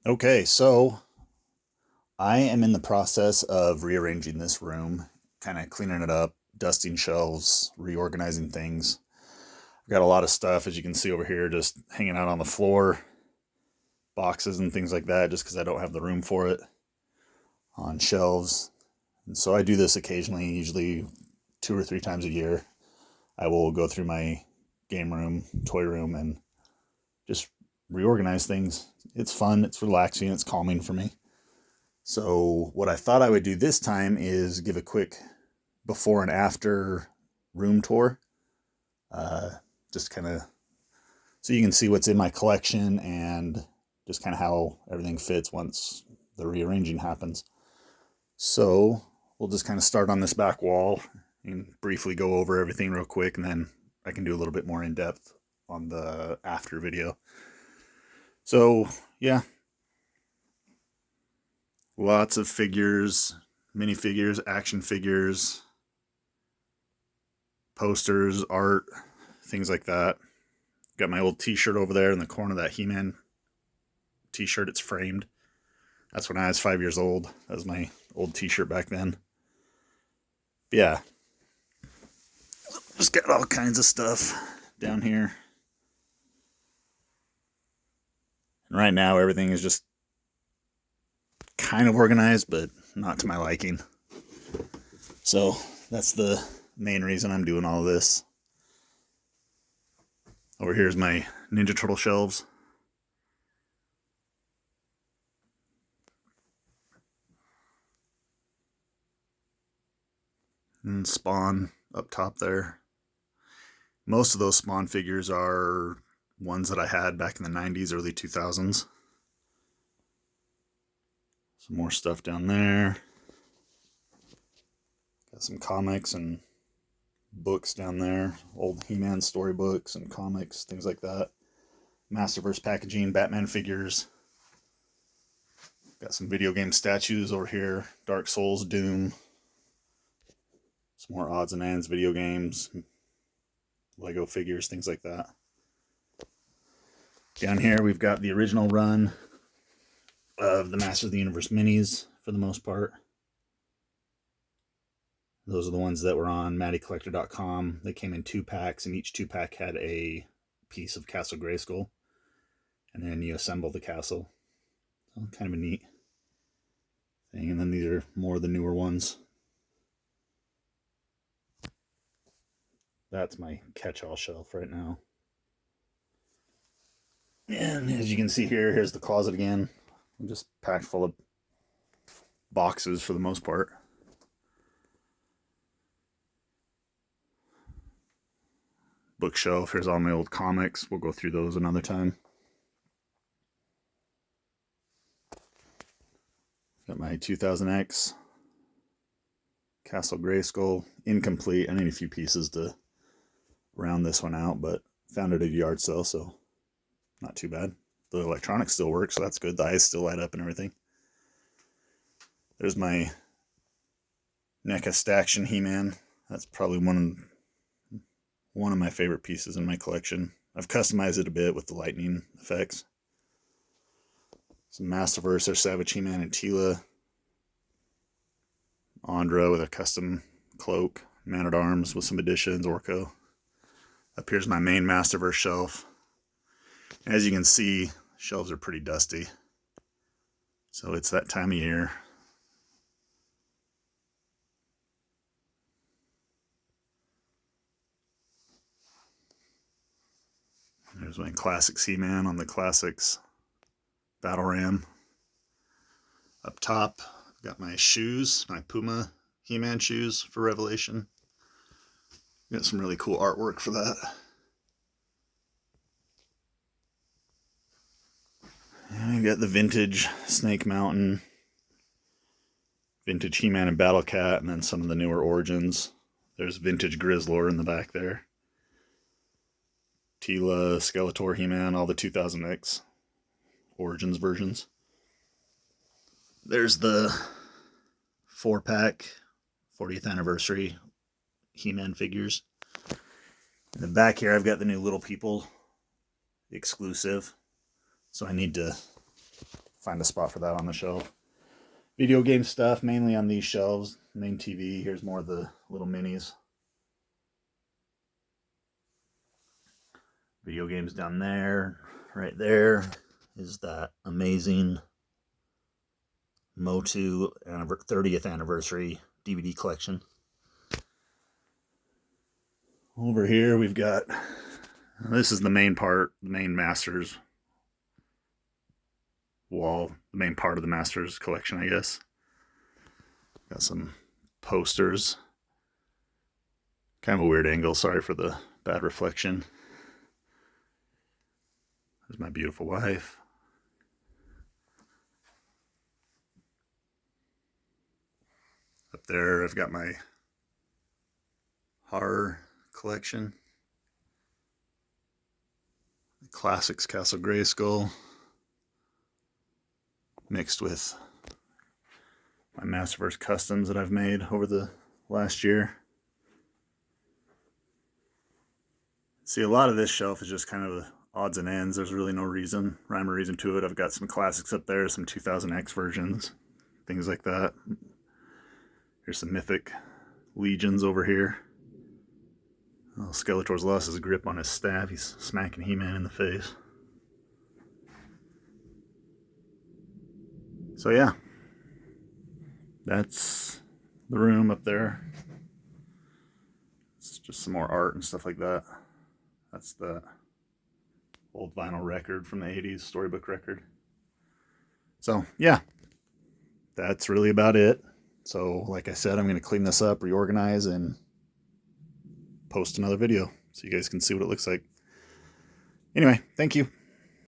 Okay, so I am in the process of rearranging this room, kind of cleaning it up, dusting shelves, reorganizing things. I've got a lot of stuff, as you can see over here, just hanging out on the floor, boxes and things like that, just because I don't have the room for it on shelves. And so I do this occasionally, usually 2 or 3 times a year. I will go through my game room, toy room, and just reorganize things. It's fun, it's relaxing, it's calming for me. So what I thought I would do this time is give a quick before and after room tour. Uh, just kind of so you can see what's in my collection and just kind of how everything fits once the rearranging happens. So we'll just kind of start on this back wall and briefly go over everything real quick, and then I can do a little bit more in depth on the after video. So yeah, lots of figures, minifigures, action figures, posters, art, things like that. Got my old t-shirt over there in the corner of that He-Man t-shirt. It's framed. That's when I was 5 years old. That was my old t-shirt back then. But yeah. Just got all kinds of stuff down here. And right now everything is just kind of organized, but not to my liking. So that's the main reason I'm doing all of this. Over here's my Ninja Turtle shelves. And Spawn up top there. Most of those Spawn figures are ones that I had back in the 90s, early 2000s. Some more stuff down there. Got some comics and books down there. Old He-Man storybooks and comics, things like that. Masterverse packaging, Batman figures. Got some video game statues over here. Dark Souls, Doom. Some more odds and ends, video games. Lego figures, things like that. Down here we've got the original run of the Masters of the Universe minis, for the most part. Those are the ones that were on MattyCollector.com. They came in 2 packs, and each 2-pack had a piece of Castle Grayskull. And then you assemble the castle. So kind of a neat thing. And then these are more of the newer ones. That's my catch-all shelf right now. And as you can see here, here's the closet again. I'm just packed full of boxes for the most part. Bookshelf, here's all my old comics. We'll go through those another time. Got my 2000X Castle Grayskull, incomplete. I need a few pieces to round this one out, but found it at a yard sale, so not too bad. The electronics still work, so that's good. The eyes still light up and everything. There's my NECA Staction He-Man. That's probably one of my favorite pieces in my collection. I've customized it a bit with the lightning effects. Some Masterverse, there's Savage He-Man and Tila. Andra with a custom cloak. Man-at-Arms with some additions, Orko. Up here's my main Masterverse shelf. As you can see, shelves are pretty dusty. So it's that time of year. There's my Classics He-Man on the Classics Battle Ram. Up top, I've got my shoes, my Puma He-Man shoes for Revelation. Got some really cool artwork for that. And we got the vintage Snake Mountain, vintage He-Man and Battle Cat, and then some of the newer Origins. There's vintage Grizzlor in the back there. Tila, Skeletor, He-Man, all the 2000X Origins versions. There's the 4-pack 40th anniversary He-Man figures. In the back here, I've got the new Little People exclusive. So I need to find a spot for that on the shelf. Video game stuff, mainly on these shelves. Main TV, here's more of the little minis. Video games down there. Right there is that amazing Motu 30th anniversary DVD collection. Over here we've got, this is the main part, the main Masters wall, the main part of the Masters collection, I guess. Got some posters. Kind of a weird angle, sorry for the bad reflection. There's my beautiful wife. Up there I've got my horror collection. Classics Castle Grayskull mixed with my Masterverse customs that I've made over the last year. See, a lot of this shelf is just kind of odds and ends. There's really no rhyme or reason to it. I've got some classics up there, some 2000X versions, things like that. Here's some mythic legions over here. Oh, Skeletor's lost his grip on his staff. He's smacking He-Man in the face. So yeah, that's the room up there. It's just some more art and stuff like that. That's the old vinyl record from the 80s, storybook record. So yeah, that's really about it. So like I said, I'm going to clean this up, reorganize, and post another video so you guys can see what it looks like. Anyway, thank you.